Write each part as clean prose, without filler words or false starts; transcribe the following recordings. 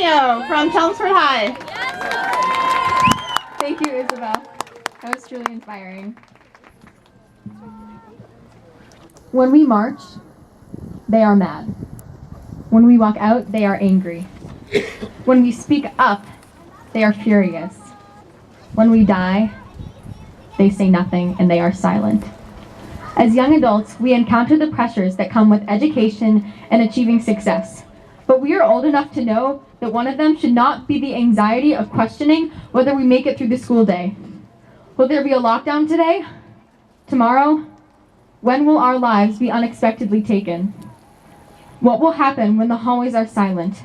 Adoniou from Chelmsford High. Thank you, Isabel. That was truly inspiring. When we march, they are mad. When we walk out, they are angry. When we speak up, they are furious. When we die, they say nothing and they are silent. As young adults, we encounter the pressures that come with education and achieving success. But we are old enough to know that one of them should not be the anxiety of questioning whether we make it through the school day. Will there be a lockdown today? Tomorrow? When will our lives be unexpectedly taken? What will happen when the hallways are silent,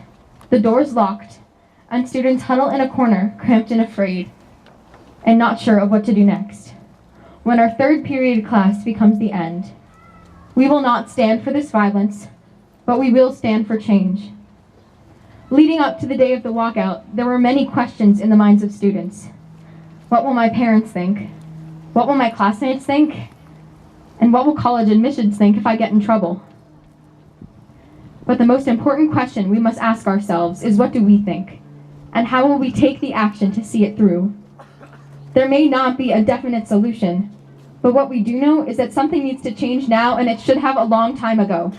the doors locked, and students huddle in a corner, cramped and afraid, and not sure of what to do next? When our third period class becomes the end, we will not stand for this violence, but we will stand for change. Leading up to the day of the walkout, there were many questions in the minds of students. What will my parents think? What will my classmates think? And what will college admissions think if I get in trouble? But the most important question we must ask ourselves is, what do we think? And how will we take the action to see it through? There may not be a definite solution, but what we do know is that something needs to change now, and it should have a long time ago.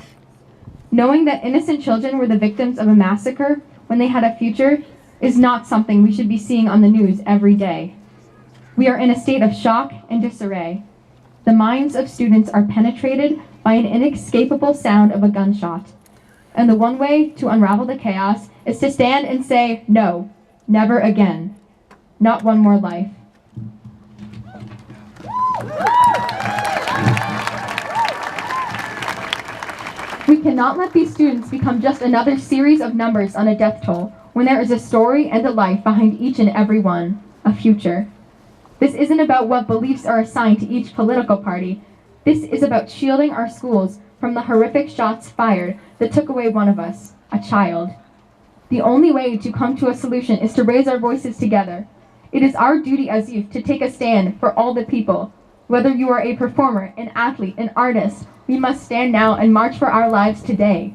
Knowing that innocent children were the victims of a massacre when they had a future is not something we should be seeing on the news every day. We are in a state of shock and disarray. The minds of students are penetrated by an inescapable sound of a gunshot. And the one way to unravel the chaos is to stand and say, no, never again. Not one more life. We cannot let these students become just another series of numbers on a death toll when there is a story and a life behind each and every one, a future. This isn't about what beliefs are assigned to each political party. This is about shielding our schools from the horrific shots fired that took away one of us, a child. The only way to come to a solution is to raise our voices together. It is our duty as youth to take a stand for all the people. Whether you are a performer, an athlete, an artist, we must stand now and march for our lives today.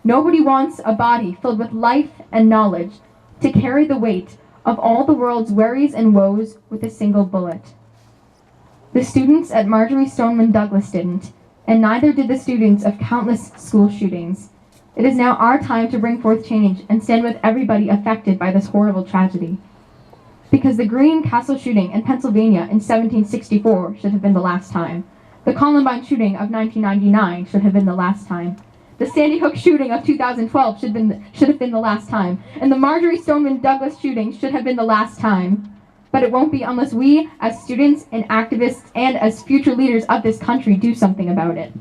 Nobody wants a body filled with life and knowledge to carry the weight of all the world's worries and woes with a single bullet. The students at Marjorie Stoneman Douglas didn't, and neither did the students of countless school shootings. It is now our time to bring forth change and stand with everybody affected by this horrible tragedy. Because the Green Castle shooting in Pennsylvania in 1764 should have been the last time. The Columbine shooting of 1999 should have been the last time. The Sandy Hook shooting of 2012 should have been the last time. And the Marjorie Stoneman Douglas shooting should have been the last time. But it won't be unless we, as students and activists and as future leaders of this country, do something about it.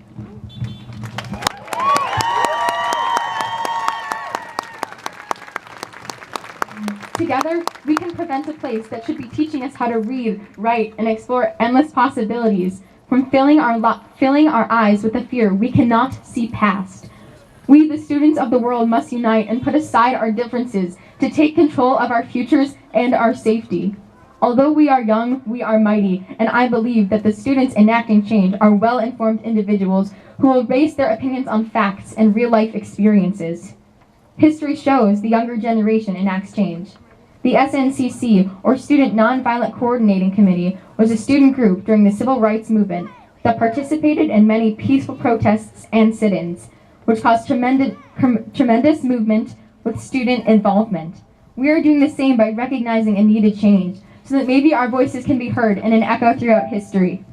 Together, we can prevent a place that should be teaching us how to read, write, and explore endless possibilities from filling our eyes with a fear we cannot see past. We, the students of the world, must unite and put aside our differences to take control of our futures and our safety. Although we are young, we are mighty, and I believe that the students enacting change are well-informed individuals who will base their opinions on facts and real-life experiences. History shows the younger generation enacts change. The SNCC, or Student Nonviolent Coordinating Committee, was a student group during the Civil Rights Movement that participated in many peaceful protests and sit-ins, which caused tremendous movement with student involvement. We are doing the same by recognizing a needed change, so that maybe our voices can be heard in an echo throughout history.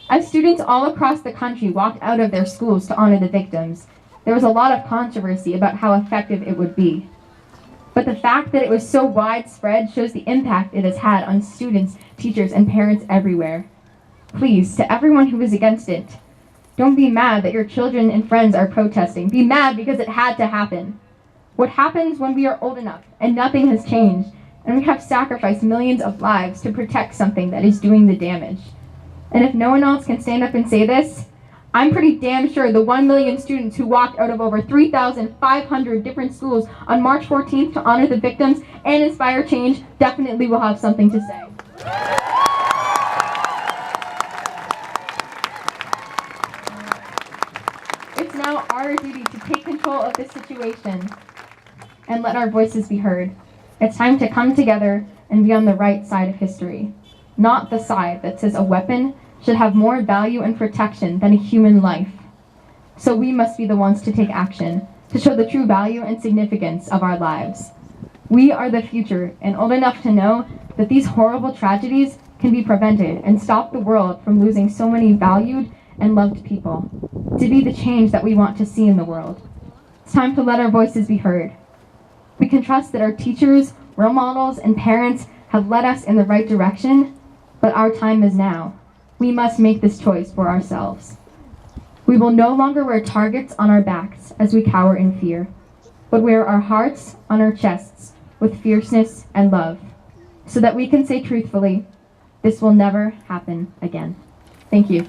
As students all across the country walked out of their schools to honor the victims, there was a lot of controversy about how effective it would be. But the fact that it was so widespread shows the impact it has had on students, teachers, and parents everywhere. Please, to everyone who is against it, don't be mad that your children and friends are protesting. Be mad because it had to happen. What happens when we are old enough and nothing has changed, and we have sacrificed millions of lives to protect something that is doing the damage? And if no one else can stand up and say this, I'm pretty damn sure the 1 million students who walked out of over 3,500 different schools on March 14th to honor the victims and inspire change definitely will have something to say. It's now our duty to take control of this situation and let our voices be heard. It's time to come together and be on the right side of history, not the side that says a weapon should have more value and protection than a human life. So we must be the ones to take action, to show the true value and significance of our lives. We are the future and old enough to know that these horrible tragedies can be prevented and stop the world from losing so many valued and loved people, to be the change that we want to see in the world. It's time to let our voices be heard. We can trust that our teachers, role models, and parents have led us in the right direction, but our time is now. We must make this choice for ourselves. We will no longer wear targets on our backs as we cower in fear, but wear our hearts on our chests with fierceness and love, so that we can say truthfully, this will never happen again. Thank you.